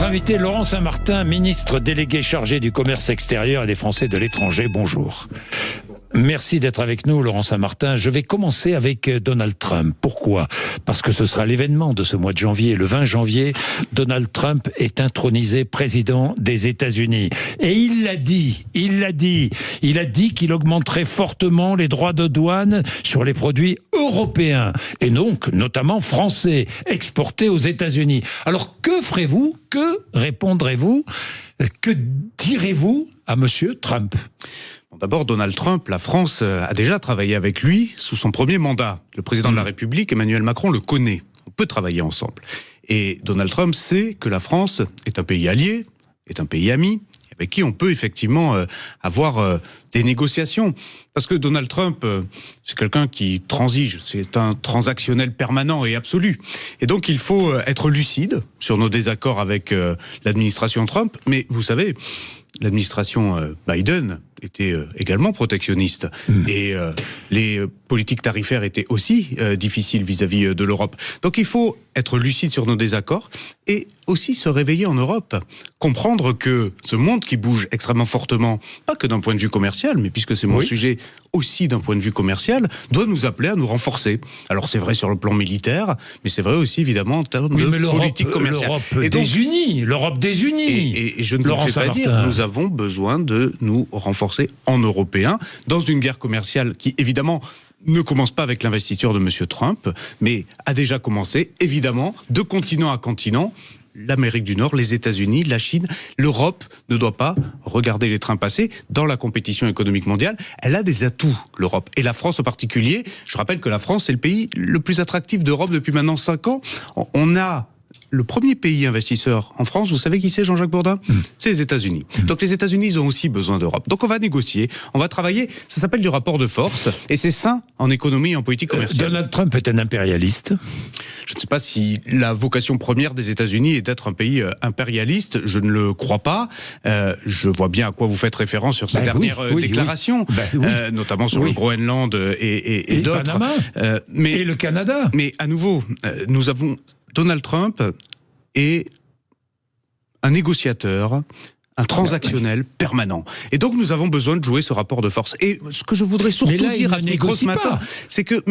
Notre invité, Laurent Saint-Martin, ministre délégué chargé du commerce extérieur et des Français de l'étranger. Bonjour. Merci d'être avec nous, Laurent Saint-Martin. Je vais commencer avec Donald Trump. Pourquoi ? Parce que ce sera l'événement de ce mois de janvier. Le 20 janvier, Donald Trump est intronisé président des États-Unis. Et il a dit qu'il augmenterait fortement les droits de douane sur les produits européens, et donc notamment français, exportés aux États-Unis. Alors que ferez-vous ? Que répondrez-vous ? Que direz-vous à Monsieur Trump ? D'abord, Donald Trump, la France a déjà travaillé avec lui sous son premier mandat. Le président de la République, Emmanuel Macron, le connaît. On peut travailler ensemble. Et Donald Trump sait que la France est un pays allié, est un pays ami, avec qui on peut effectivement avoir des négociations. Parce que Donald Trump, c'est quelqu'un qui transige, c'est un transactionnel permanent et absolu. Et donc il faut être lucide sur nos désaccords avec l'administration Trump. Mais vous savez, l'administration Biden était également protectionniste. Et les politiques tarifaires étaient aussi difficiles vis-à-vis de l'Europe. Donc il faut être lucide sur nos désaccords et aussi se réveiller en Europe. Comprendre que ce monde qui bouge extrêmement fortement, pas que d'un point de vue commercial, mais puisque c'est mon sujet aussi d'un point de vue commercial, doit nous appeler à nous renforcer. Alors c'est vrai sur le plan militaire, mais c'est vrai aussi évidemment en termes de politique commerciale. L'Europe des Unis. Et je ne le fais pas dire, nous avons besoin de nous renforcer en Européens, dans une guerre commerciale qui, évidemment, ne commence pas avec l'investiture de M. Trump, mais a déjà commencé, évidemment, de continent à continent. L'Amérique du Nord, les États-Unis, la Chine, l'Europe ne doit pas regarder les trains passer dans la compétition économique mondiale. Elle a des atouts, l'Europe. Et la France en particulier. Je rappelle que la France est le pays le plus attractif d'Europe depuis maintenant 5 ans. On a le premier pays investisseur en France, vous savez qui c'est, Jean-Jacques Bourdin ? C'est les États-Unis. Donc les États-Unis, ils ont aussi besoin d'Europe. Donc on va négocier, on va travailler. Ça s'appelle du rapport de force, et c'est sain en économie et en politique commerciale. Donald Trump est un impérialiste ? Je ne sais pas si la vocation première des États-Unis est d'être un pays impérialiste. Je ne le crois pas. Je vois bien à quoi vous faites référence sur ces dernières déclarations, notamment sur le Groenland et d'autres. Panama, et le Canada. Mais à nouveau, nous avons Donald Trump est un négociateur, un transactionnel permanent. Et donc nous avons besoin de jouer ce rapport de force. Et ce que je voudrais surtout dire à ce micro ce matin, c'est que...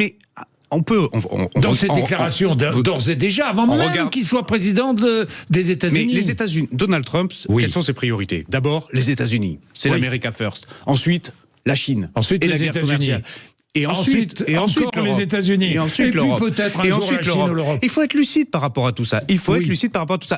On peut... Dans ces déclarations, d'ores et déjà, avant même qu'il soit président des États-Unis. Mais les États-Unis, Donald Trump, quelles sont ses priorités ? D'abord, les États-Unis. C'est l'America First. Ensuite, la Chine. Ensuite, les États-Unis. Et ensuite les États-Unis. Et ensuite l'Europe. Puis peut-être un jour la Chine ou l'Europe. Il faut être lucide par rapport à tout ça.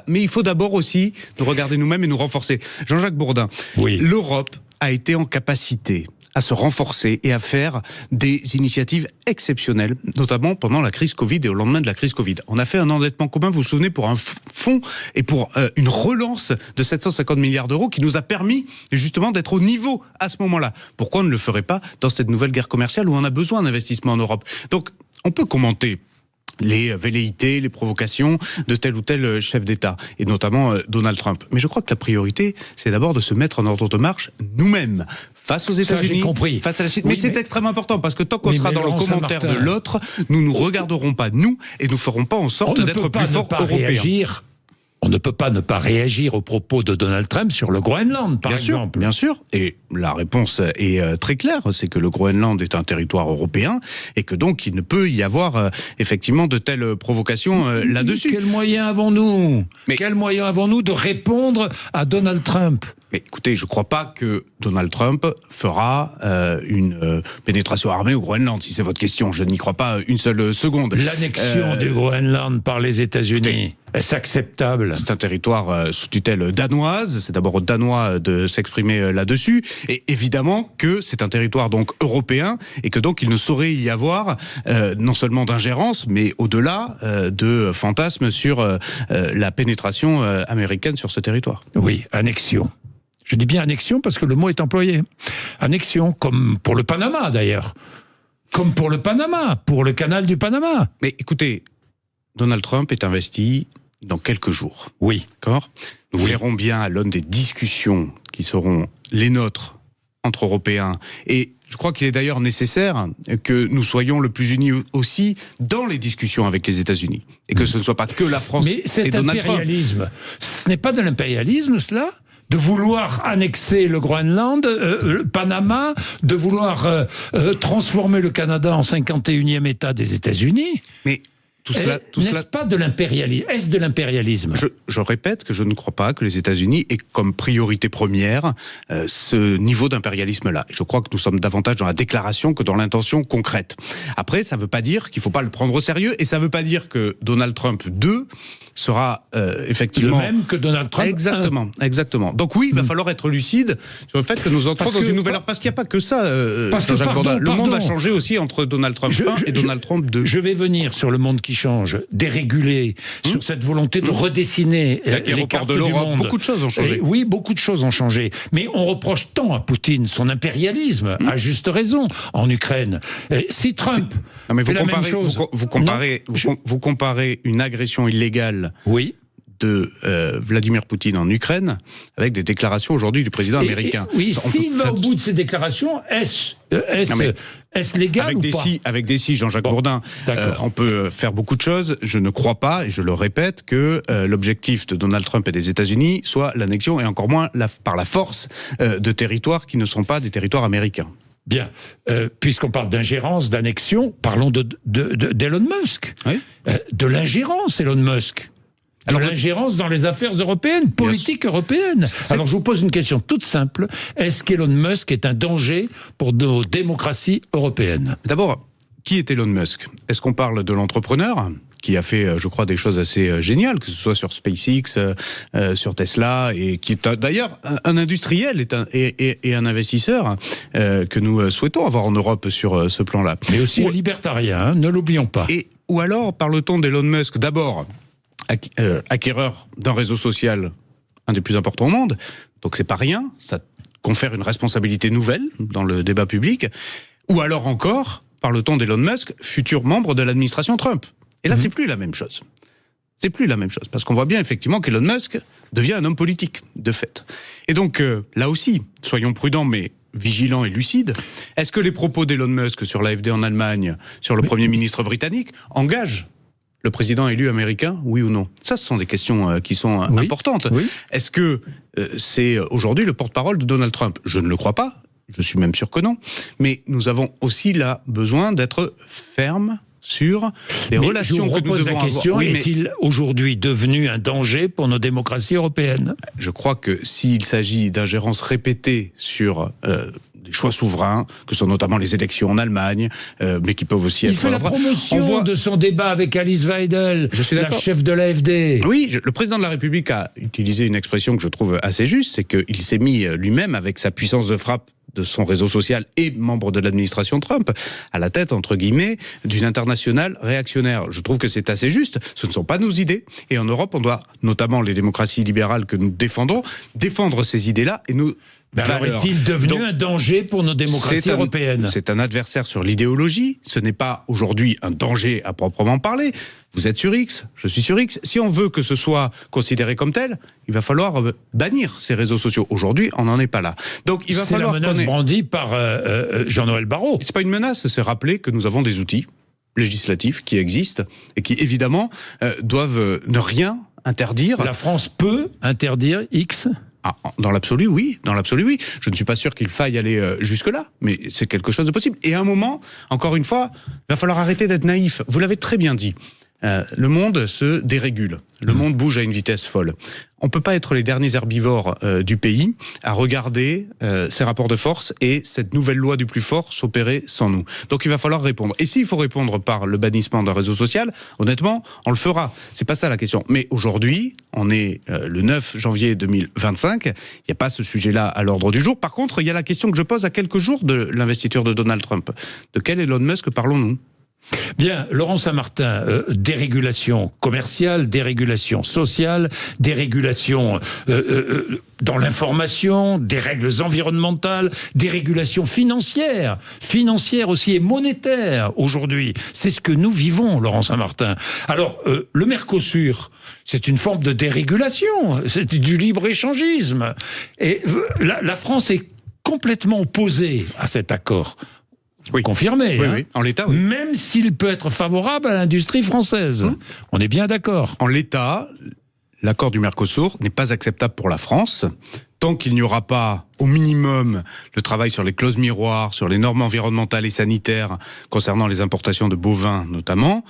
Mais il faut d'abord aussi nous regarder nous-mêmes et nous renforcer. Jean-Jacques Bourdin, l'Europe a été en capacité à se renforcer et à faire des initiatives exceptionnelles, notamment pendant la crise Covid et au lendemain de la crise Covid. On a fait un endettement commun, vous vous souvenez, pour un fonds et pour une relance de 750 milliards d'euros qui nous a permis justement d'être au niveau à ce moment-là. Pourquoi on ne le ferait pas dans cette nouvelle guerre commerciale où on a besoin d'investissement en Europe ? Donc, on peut commenter les velléités, les provocations de tel ou tel chef d'État, et notamment Donald Trump. Mais je crois que la priorité, c'est d'abord de se mettre en ordre de marche nous-mêmes, face aux États-Unis, face à la Chine. Mais c'est extrêmement important, parce que tant qu'on sera dans le commentaire de l'autre, nous ne regarderons pas nous, et nous ne ferons pas en sorte d'être plus forts européens. On ne peut pas ne pas réagir aux propos de Donald Trump sur le Groenland, par exemple. Bien sûr. Et la réponse est très claire, c'est que le Groenland est un territoire européen et que donc il ne peut y avoir effectivement de telles provocations là-dessus. Quels moyens avons-nous ? Quels moyens avons-nous de répondre à Donald Trump ? Mais écoutez, je ne crois pas que Donald Trump fera une pénétration armée au Groenland, si c'est votre question. Je n'y crois pas une seule seconde. L'annexion du Groenland par les États-Unis, est-ce acceptable ? C'est un territoire sous tutelle danoise. C'est d'abord aux Danois de s'exprimer là-dessus. Et évidemment que c'est un territoire donc européen et que donc il ne saurait y avoir non seulement d'ingérence, mais au-delà de fantasmes sur la pénétration américaine sur ce territoire. Oui, annexion. Je dis bien annexion parce que le mot est employé. Annexion, comme pour le Panama d'ailleurs. Comme pour le Panama, pour le canal du Panama. Mais écoutez, Donald Trump est investi dans quelques jours. Oui. D'accord ? Nous verrons bien à l'aune des discussions qui seront les nôtres entre Européens. Et Je crois qu'il est d'ailleurs nécessaire que nous soyons le plus unis aussi dans les discussions avec les États-Unis. Et que ce ne soit pas que la France Mais et Donald Trump. impérialisme, ce n'est pas de l'impérialisme, cela ? De vouloir annexer le Groenland, le Panama, de vouloir transformer le Canada en 51e État des États-Unis. Mais tout cela... N'est-ce pas de l'impérialisme ? Est-ce de l'impérialisme ? Je répète que je ne crois pas que les États-Unis aient comme priorité première ce niveau d'impérialisme-là. Je crois que nous sommes davantage dans la déclaration que dans l'intention concrète. Après, ça ne veut pas dire qu'il ne faut pas le prendre au sérieux, et ça ne veut pas dire que Donald Trump 2 sera effectivement... Le même que Donald Trump 1. Exactement, exactement. Donc oui, il va falloir être lucide sur le fait que nous entrons dans une nouvelle ère. Parce qu'il n'y a pas que ça, Jean-Jacques Bourdin. Le monde a changé aussi entre Donald Trump 1 et Donald Trump 2. Je vais venir sur le monde qui change, déréguler, sur cette volonté de redessiner les cartes de l'Europe. Beaucoup de choses ont changé. Oui, beaucoup de choses ont changé. Mais on reproche tant à Poutine son impérialisme, à juste raison, en Ukraine. Si Trump fait la même chose... Vous comparez une agression illégale de Vladimir Poutine en Ukraine avec des déclarations aujourd'hui du président américain. S'il va au bout de ces déclarations, est-ce légal ou pas ? Avec des si, Jean-Jacques Bourdin, on peut faire beaucoup de choses. Je ne crois pas, et je le répète, que l'objectif de Donald Trump et des États-Unis soit l'annexion, et encore moins par la force, de territoires qui ne sont pas des territoires américains. Bien, puisqu'on parle d'ingérence, d'annexion, parlons d'Elon Musk. Oui. De l'ingérence, Elon Musk. Alors, l'ingérence dans les affaires européennes, politiques européennes. Alors je vous pose une question toute simple. Est-ce qu'Elon Musk est un danger pour nos démocraties européennes ? D'abord, qui est Elon Musk ? Est-ce qu'on parle de l'entrepreneur qui a fait, je crois, des choses assez géniales, que ce soit sur SpaceX, sur Tesla, et qui est d'ailleurs un industriel et un investisseur que nous souhaitons avoir en Europe sur ce plan-là. Mais aussi un libertarien, ne l'oublions pas. Ou alors, parle-t-on d'Elon Musk, d'abord acquéreur d'un réseau social, un des plus importants au monde, donc c'est pas rien, ça confère une responsabilité nouvelle dans le débat public, ou alors encore, parle-t-on d'Elon Musk, futur membre de l'administration Trump. Et là, c'est plus la même chose. C'est plus la même chose, parce qu'on voit bien effectivement qu'Elon Musk devient un homme politique, de fait. Et donc, là aussi, soyons prudents, mais vigilants et lucides. Est-ce que les propos d'Elon Musk sur l'AfD en Allemagne, sur le Premier ministre britannique, engagent le président élu américain, oui ou non ? Ça, ce sont des questions qui sont importantes. Oui. Est-ce que c'est aujourd'hui le porte-parole de Donald Trump ? Je ne le crois pas, je suis même sûr que non. Mais nous avons aussi là besoin d'être fermes sur les relations que nous devons avoir. Est-il aujourd'hui devenu un danger pour nos démocraties européennes ? Je crois que s'il s'agit d'ingérences répétées sur... des choix souverains, que sont notamment les élections en Allemagne, mais qui peuvent aussi être... Il fait la promotion de son débat avec Alice Weidel, la chef de l'AfD. Oui, le président de la République a utilisé une expression que je trouve assez juste, c'est qu'il s'est mis lui-même, avec sa puissance de frappe de son réseau social et membre de l'administration Trump, à la tête, entre guillemets, d'une internationale réactionnaire. Je trouve que c'est assez juste. Ce ne sont pas nos idées. Et en Europe, on doit, notamment les démocraties libérales que nous défendons, défendre ces idées-là et nos... Alors est-il devenu un danger pour nos démocraties européennes ? C'est un adversaire sur l'idéologie, ce n'est pas aujourd'hui un danger à proprement parler. Vous êtes sur X, je suis sur X. Si on veut que ce soit considéré comme tel, il va falloir bannir ces réseaux sociaux. Aujourd'hui, on n'en est pas là. Donc il va falloir... C'est la menace brandie par Jean-Noël Barrot. C'est pas une menace, c'est rappeler que nous avons des outils législatifs qui existent et qui, évidemment, doivent ne rien interdire. La France peut interdire X ? Dans l'absolu, oui. Dans l'absolu, oui. Je ne suis pas sûr qu'il faille aller jusque-là, mais c'est quelque chose de possible. Et à un moment, encore une fois, il va falloir arrêter d'être naïf. Vous l'avez très bien dit. Le monde se dérégule. Le monde bouge à une vitesse folle. On ne peut pas être les derniers herbivores du pays à regarder ces rapports de force et cette nouvelle loi du plus fort s'opérer sans nous. Donc il va falloir répondre. Et s'il faut répondre par le bannissement d'un réseau social, honnêtement, on le fera. C'est pas ça la question. Mais aujourd'hui, on est le 9 janvier 2025. Il n'y a pas ce sujet-là à l'ordre du jour. Par contre, il y a la question que je pose à quelques jours de l'investiture de Donald Trump. De quel Elon Musk parlons-nous ? Bien, Laurent Saint-Martin, dérégulation commerciale, dérégulation sociale, dérégulation dans l'information, des règles environnementales, dérégulation financière aussi et monétaire aujourd'hui. C'est ce que nous vivons, Laurent Saint-Martin. Alors, le Mercosur, c'est une forme de dérégulation, c'est du libre-échangisme. Et la France est complètement opposé à cet accord. Oui. Confirmé. Oui, hein. oui. En l'état, oui. Même s'il peut être favorable à l'industrie française. On est bien d'accord. En l'état, l'accord du Mercosur n'est pas acceptable pour la France tant qu'il n'y aura pas, au minimum, le travail sur les clauses miroirs, sur les normes environnementales et sanitaires concernant les importations de bovins notamment,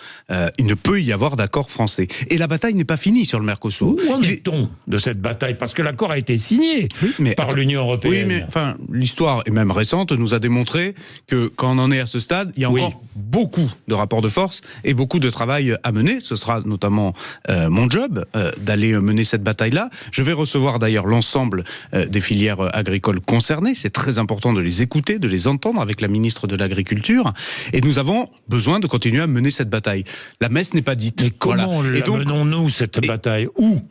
il ne peut y avoir d'accord français. Et la bataille n'est pas finie sur le Mercosur. Où en est-on de cette bataille? Parce que l'accord a été signé par l'Union européenne. Oui, mais enfin, l'histoire, et même récente, nous a démontré que quand on en est à ce stade, il y a encore beaucoup de rapports de force et beaucoup de travail à mener. Ce sera notamment mon job d'aller mener cette bataille-là. Je vais recevoir d'ailleurs l'ensemble des filières agricoles concernées. C'est très important de les écouter, de les entendre avec la ministre de l'Agriculture. Et nous avons besoin de continuer à mener cette bataille. La messe n'est pas dite. Mais comment menons-nous cette bataille? Où?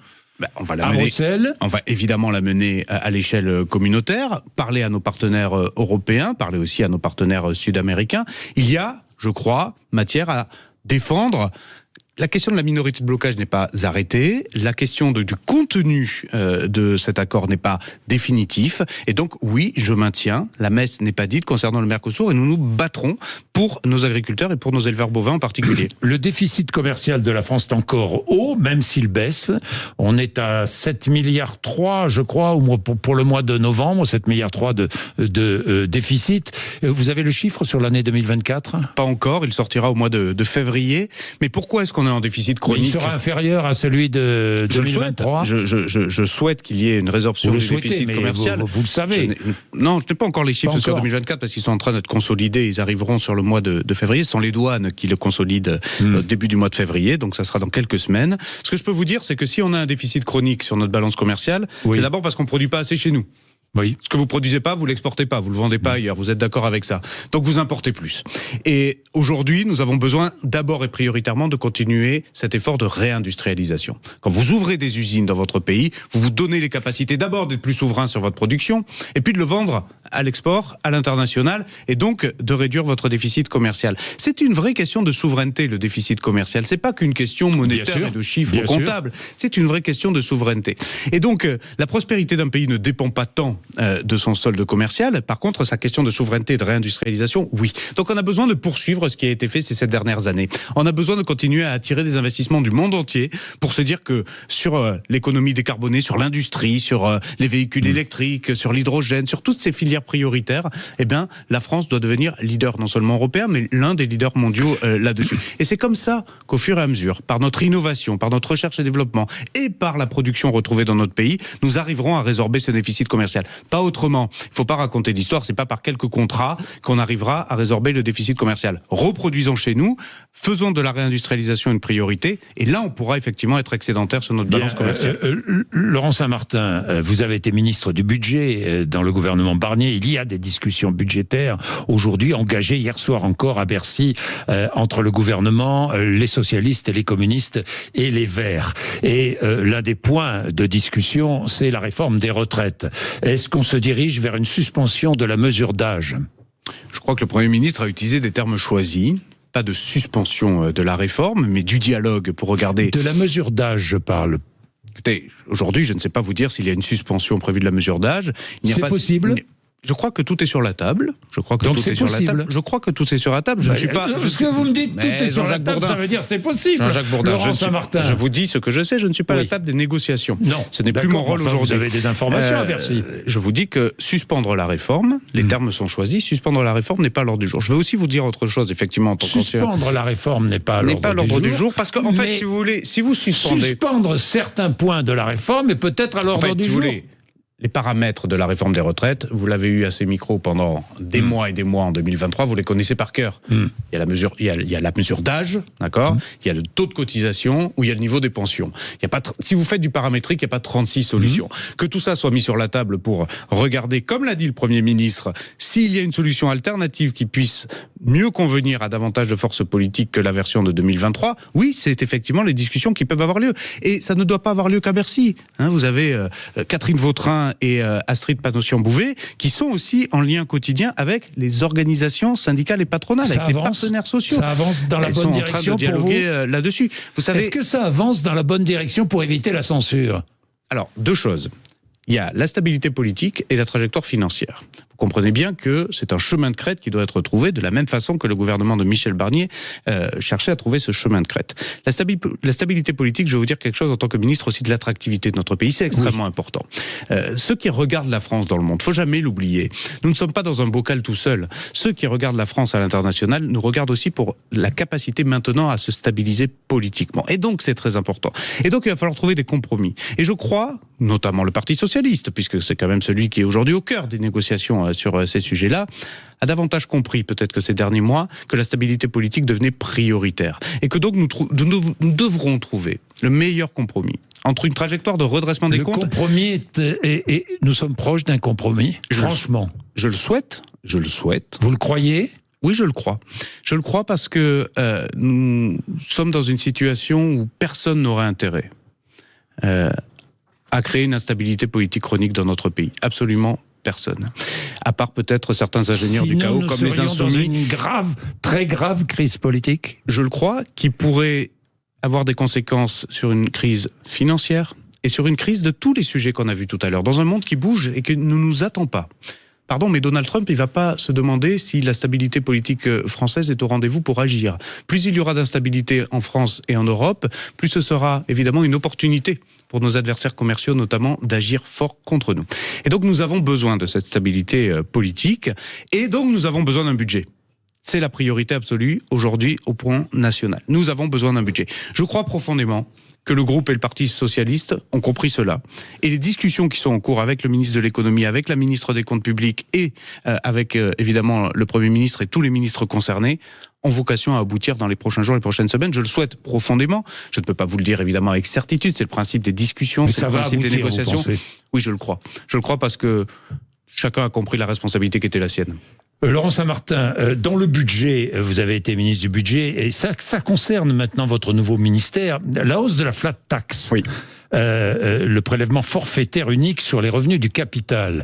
On va la à mener. Bruxelles. On va évidemment la mener à l'échelle communautaire, parler à nos partenaires européens, parler aussi à nos partenaires sud-américains. Il y a, je crois, matière à défendre. La question de la minorité de blocage n'est pas arrêtée, la question du contenu de cet accord n'est pas définitif, et donc oui, je maintiens, la messe n'est pas dite concernant le Mercosur, et nous nous battrons pour nos agriculteurs et pour nos éleveurs bovins en particulier. Le déficit commercial de la France est encore haut, même s'il baisse. On est à 7,3 milliards, je crois, pour le mois de novembre, 7,3 milliards de déficit. Vous avez le chiffre sur l'année 2024 ? Pas encore, il sortira au mois de février, mais pourquoi est-ce qu'on est en déficit chronique? Il sera inférieur à celui de 2023. Je souhaite qu'il y ait une résorption du déficit commercial. Vous le savez. Non, je n'ai pas encore les chiffres sur 2024 parce qu'ils sont en train d'être consolidés. Ils arriveront sur le mois de février. Ce sont les douanes qui le consolident au début du mois de février. Donc ça sera dans quelques semaines. Ce que je peux vous dire, c'est que si on a un déficit chronique sur notre balance commerciale, c'est d'abord parce qu'on ne produit pas assez chez nous. Oui. Ce que vous produisez pas, vous l'exportez pas, vous le vendez pas ailleurs, vous êtes d'accord avec ça. Donc vous importez plus. Et aujourd'hui, nous avons besoin d'abord et prioritairement de continuer cet effort de réindustrialisation. Quand vous ouvrez des usines dans votre pays, vous vous donnez les capacités d'abord d'être plus souverain sur votre production, et puis de le vendre à l'export, à l'international, et donc de réduire votre déficit commercial. C'est une vraie question de souveraineté, le déficit commercial. C'est pas qu'une question monétaire et de chiffres comptables. C'est une vraie question de souveraineté. Et donc, la prospérité d'un pays ne dépend pas tant de son solde commercial. Par contre, sa question de souveraineté et de réindustrialisation, oui. Donc on a besoin de poursuivre ce qui a été fait ces 7 dernières années. On a besoin de continuer à attirer des investissements du monde entier pour se dire que sur l'économie décarbonée, sur l'industrie, sur les véhicules électriques, sur l'hydrogène, sur toutes ces filières prioritaires, eh bien, la France doit devenir leader non seulement européen, mais l'un des leaders mondiaux là-dessus. Et c'est comme ça qu'au fur et à mesure, par notre innovation, par notre recherche et développement et par la production retrouvée dans notre pays, nous arriverons à résorber ce déficit commercial. Pas autrement. Il ne faut pas raconter d'histoire, c'est pas par quelques contrats qu'on arrivera à résorber le déficit commercial. Reproduisons chez nous, faisons de la réindustrialisation une priorité, et là on pourra effectivement être excédentaire sur notre balance commerciale. Laurent Saint-Martin, vous avez été ministre du budget dans le gouvernement Barnier. Il y a des discussions budgétaires aujourd'hui engagées hier soir encore à Bercy entre le gouvernement, les socialistes et les communistes et les Verts. Et l'un des points de discussion, c'est la réforme des retraites. Est-ce qu'on se dirige vers une suspension de la mesure d'âge? Je crois que le Premier ministre a utilisé des termes choisis. Pas de suspension de la réforme, mais du dialogue pour regarder... De la mesure d'âge, je parle. Écoutez, aujourd'hui, je ne sais pas vous dire s'il y a une suspension prévue de la mesure d'âge. C'est possible. Je crois que tout est sur la table. Je crois que tout est sur la table. Je crois que tout est sur la table. Je ne suis pas. Ce que vous me dites, tout est sur la table, ça veut dire c'est possible. Jean-Jacques Bourdin, Laurent Saint-Martin. Je vous dis ce que je sais. Je ne suis pas à la table des négociations. Non, ce n'est plus mon rôle aujourd'hui. Vous avez des informations à Bercy. Je vous dis que suspendre la réforme, les termes sont choisis. Suspendre la réforme n'est pas à l'ordre du jour. Je vais aussi vous dire autre chose, effectivement, en tant qu'ancien. Suspendre la réforme n'est pas à l'ordre du jour, parce qu'en fait, si vous voulez, si vous suspendez, suspendre certains points de la réforme est peut-être à l'ordre du jour. Les paramètres de la réforme des retraites, vous l'avez eu à ces micros pendant des mois et des mois en 2023, vous les connaissez par cœur. Il y a la mesure, il y a la mesure d'âge, d'accord. Il y a le taux de cotisation ou il y a le niveau des pensions. Il y a pas, si vous faites du paramétrique, il n'y a pas 36 solutions. Que tout ça soit mis sur la table pour regarder, comme l'a dit le Premier ministre, s'il y a une solution alternative qui puisse mieux convenir à davantage de forces politiques que la version de 2023, oui, c'est effectivement les discussions qui peuvent avoir lieu. Et ça ne doit pas avoir lieu qu'à Bercy. Vous avez Catherine Vautrin et Astrid Panosyan-Bouvet, qui sont aussi en lien quotidien avec les organisations syndicales et patronales, avec les partenaires sociaux. Ça avance dans la bonne direction pour vous ? Elles sont en train de dialoguer là-dessus. Vous savez, est-ce que ça avance dans la bonne direction pour éviter la censure ? Alors, deux choses. Il y a la stabilité politique et la trajectoire financière. Vous comprenez bien que c'est un chemin de crête qui doit être trouvé de la même façon que le gouvernement de Michel Barnier cherchait à trouver ce chemin de crête. La stabilité politique, je vais vous dire quelque chose en tant que ministre aussi de l'attractivité de notre pays, c'est extrêmement important. Ceux qui regardent la France dans le monde, faut jamais l'oublier. Nous ne sommes pas dans un bocal tout seul. Ceux qui regardent la France à l'international nous regardent aussi pour la capacité maintenant à se stabiliser politiquement. Et donc c'est très important. Et donc il va falloir trouver des compromis. Et je crois, notamment le Parti socialiste, puisque c'est quand même celui qui est aujourd'hui au cœur des négociations sur ces sujets-là, a davantage compris, peut-être que ces derniers mois, que la stabilité politique devenait prioritaire. Et que donc nous devrons trouver le meilleur compromis entre une trajectoire de redressement des comptes... Le compromis et nous sommes proches d'un compromis, franchement. Je le souhaite. Vous le croyez ? Oui, je le crois. Je le crois parce que nous sommes dans une situation où personne n'aurait intérêt à créer une instabilité politique chronique dans notre pays. Absolument personne. À part peut-être certains ingénieurs du chaos comme les Insoumis. Dans une très grave crise politique. Je le crois, qui pourrait avoir des conséquences sur une crise financière et sur une crise de tous les sujets qu'on a vus tout à l'heure, dans un monde qui bouge et qui ne nous attend pas. Pardon, mais Donald Trump, il ne va pas se demander si la stabilité politique française est au rendez-vous pour agir. Plus il y aura d'instabilité en France et en Europe, plus ce sera évidemment une opportunité pour nos adversaires commerciaux notamment d'agir fort contre nous. Et donc nous avons besoin de cette stabilité politique et donc nous avons besoin d'un budget. C'est la priorité absolue aujourd'hui au plan national. Nous avons besoin d'un budget. Je crois profondément que le groupe et le Parti socialiste ont compris cela. Et les discussions qui sont en cours avec le ministre de l'économie, avec la ministre des comptes publics et avec évidemment le Premier ministre et tous les ministres concernés ont vocation à aboutir dans les prochains jours, les prochaines semaines. Je le souhaite profondément. Je ne peux pas vous le dire évidemment avec certitude. C'est le principe des discussions, c'est le principe des négociations. Oui, je le crois. Je le crois parce que chacun a compris la responsabilité qui était la sienne. Laurent Saint-Martin, dans le budget, vous avez été ministre du budget, et ça concerne maintenant votre nouveau ministère, la hausse de la flat tax. Oui. Le prélèvement forfaitaire unique sur les revenus du capital.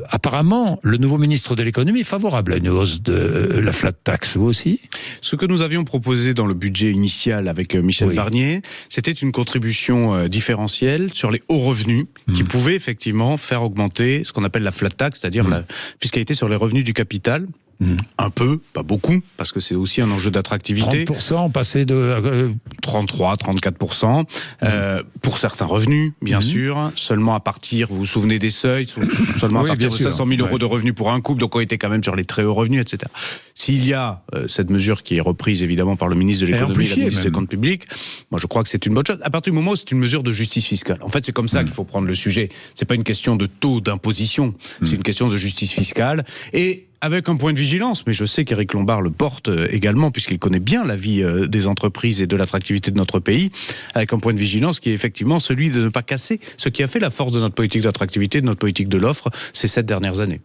Apparemment, le nouveau ministre de l'économie est favorable à une hausse de la flat tax, vous aussi ? Ce que nous avions proposé dans le budget initial avec Michel Barnier, c'était une contribution différentielle sur les hauts revenus qui pouvait effectivement faire augmenter ce qu'on appelle la flat tax, c'est-à-dire la fiscalité sur les revenus du capital. Un peu, pas beaucoup, parce que c'est aussi un enjeu d'attractivité. 30%, passer de... 33, 34%, pour certains revenus, bien sûr, seulement à partir, vous vous souvenez des seuils, seulement à partir de 500 000 euros de revenus pour un couple, donc on était quand même sur les très hauts revenus, etc. S'il y a cette mesure qui est reprise évidemment par le ministre de l'économie et la ministre des comptes publics, moi je crois que c'est une bonne chose, à partir du moment où c'est une mesure de justice fiscale. En fait, c'est comme ça qu'il faut prendre le sujet. C'est pas une question de taux d'imposition, c'est une question de justice fiscale, et avec un point de vigilance, mais je sais qu'Éric Lombard le porte également, puisqu'il connaît bien la vie des entreprises et de l'attractivité de notre pays, avec un point de vigilance qui est effectivement celui de ne pas casser ce qui a fait la force de notre politique d'attractivité, de notre politique de l'offre ces 7 dernières années.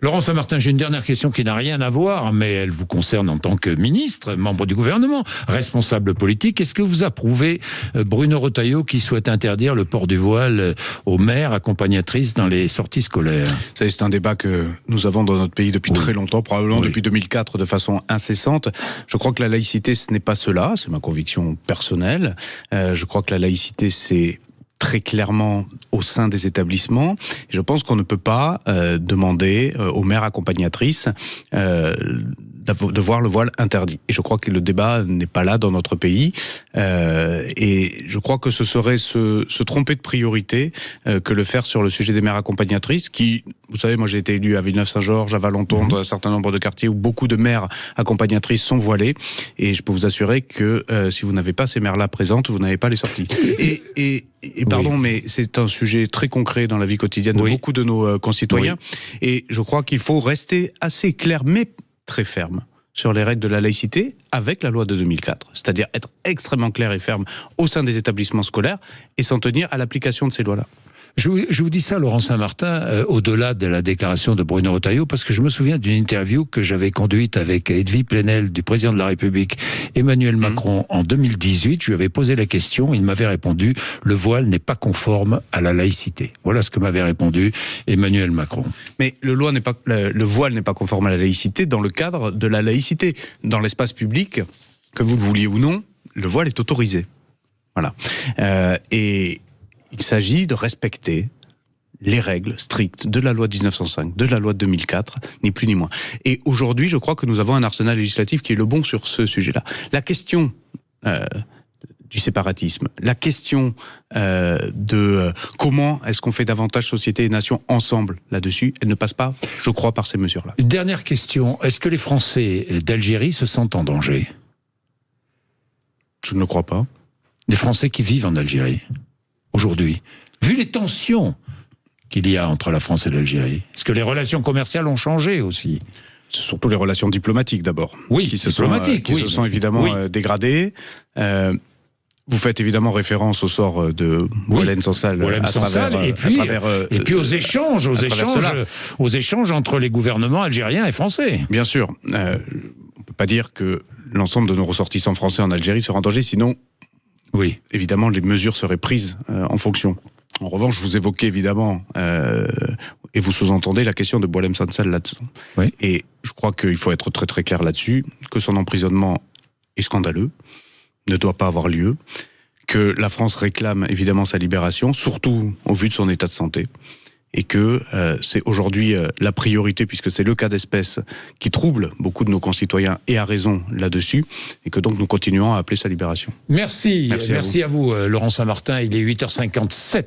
Laurent Saint-Martin, j'ai une dernière question qui n'a rien à voir, mais elle vous concerne en tant que ministre, membre du gouvernement, responsable politique. Est-ce que vous approuvez Bruno Retailleau qui souhaite interdire le port du voile aux mères accompagnatrices dans les sorties scolaires ? C'est un débat que nous avons dans notre pays depuis très longtemps, probablement depuis 2004 de façon incessante. Je crois que la laïcité, ce n'est pas cela, c'est ma conviction personnelle. Je crois que la laïcité, c'est très clairement au sein des établissements. Je pense qu'on ne peut pas demander aux mères accompagnatrices de voir le voile interdit. Et je crois que le débat n'est pas là dans notre pays. Et je crois que ce serait se tromper de priorité que le faire sur le sujet des mères accompagnatrices qui, vous savez, moi j'ai été élu à Villeneuve-Saint-Georges, à Valenton, dans un certain nombre de quartiers où beaucoup de mères accompagnatrices sont voilées. Et je peux vous assurer que si vous n'avez pas ces mères-là présentes, vous n'avez pas les sorties. Et pardon, mais c'est un sujet très concret dans la vie quotidienne de beaucoup de nos concitoyens. Et je crois qu'il faut rester assez clair, mais très ferme sur les règles de la laïcité avec la loi de 2004. C'est-à-dire être extrêmement clair et ferme au sein des établissements scolaires et s'en tenir à l'application de ces lois-là. Je vous dis ça, Laurent Saint-Martin, au-delà de la déclaration de Bruno Retailleau, parce que je me souviens d'une interview que j'avais conduite avec Edwy Plenel, du président de la République, Emmanuel Macron, en 2018. Je lui avais posé la question, il m'avait répondu « Le voile n'est pas conforme à la laïcité ». Voilà ce que m'avait répondu Emmanuel Macron. Mais le voile n'est pas conforme à la laïcité dans le cadre de la laïcité. Dans l'espace public, que vous le vouliez ou non, le voile est autorisé. Voilà. Et il s'agit de respecter les règles strictes de la loi de 1905, de la loi de 2004, ni plus ni moins. Et aujourd'hui, je crois que nous avons un arsenal législatif qui est le bon sur ce sujet-là. La question du séparatisme, la question de comment est-ce qu'on fait davantage société et nation ensemble là-dessus, elle ne passe pas, je crois, par ces mesures-là. Une dernière question, est-ce que les Français d'Algérie se sentent en danger? Je ne le crois pas. Les Français qui vivent en Algérie, aujourd'hui, vu les tensions qu'il y a entre la France et l'Algérie, est-ce que les relations commerciales ont changé aussi? C'est surtout les relations diplomatiques d'abord. Oui, qui se sont évidemment dégradées. Vous faites évidemment référence au sort de Boualem Sansal et puis aux échanges entre les gouvernements algériens et français. Bien sûr, on ne peut pas dire que l'ensemble de nos ressortissants français en Algérie seraient en danger, sinon, oui, évidemment, les mesures seraient prises en fonction. En revanche, vous évoquez évidemment, et vous sous-entendez la question de Boualem Sansal là-dessus. Oui. Et je crois qu'il faut être très très clair là-dessus, que son emprisonnement est scandaleux, ne doit pas avoir lieu, que la France réclame évidemment sa libération, surtout au vu de son état de santé, et que c'est aujourd'hui la priorité, puisque c'est le cas d'espèce qui trouble beaucoup de nos concitoyens, et à raison là-dessus, et que donc nous continuons à appeler sa libération. Merci à vous, Laurent Saint-Martin, il est 8h57.